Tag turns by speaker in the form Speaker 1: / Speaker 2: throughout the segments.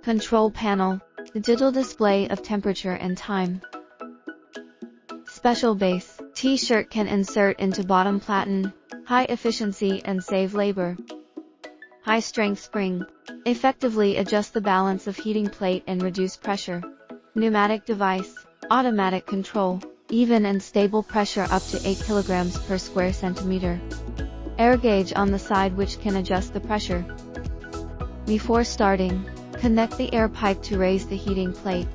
Speaker 1: Control panel, digital display of temperature and time. Special base, T-shirt can insert into bottom platen, high efficiency and save labor. High strength spring, effectively adjust the balance of heating plate and reduce pressure. Pneumatic device, automatic control, even and stable pressure up to 8 kilograms per square centimeter. Air gauge on the side which can adjust the pressure. Before starting, connect the air pipe to raise the heating plate.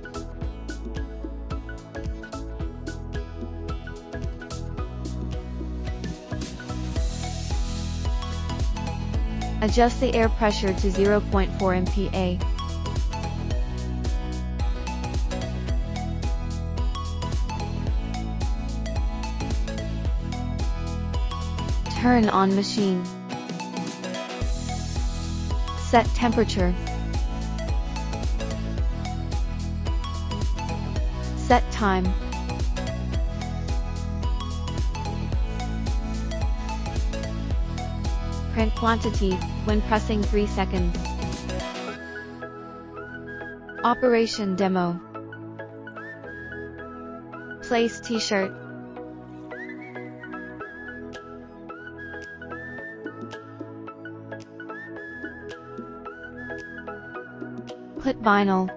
Speaker 1: Adjust the air pressure to 0.4 MPa. Turn on machine. Set temperature. Set time. Print quantity, when pressing 3 seconds. Operation demo. Place T-shirt. Put vinyl.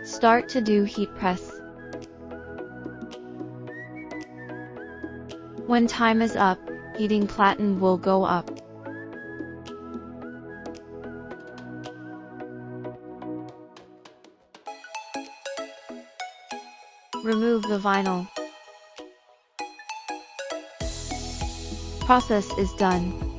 Speaker 1: Start to do heat press. When time is up, heating platen will go up. Remove the vinyl. Process is done.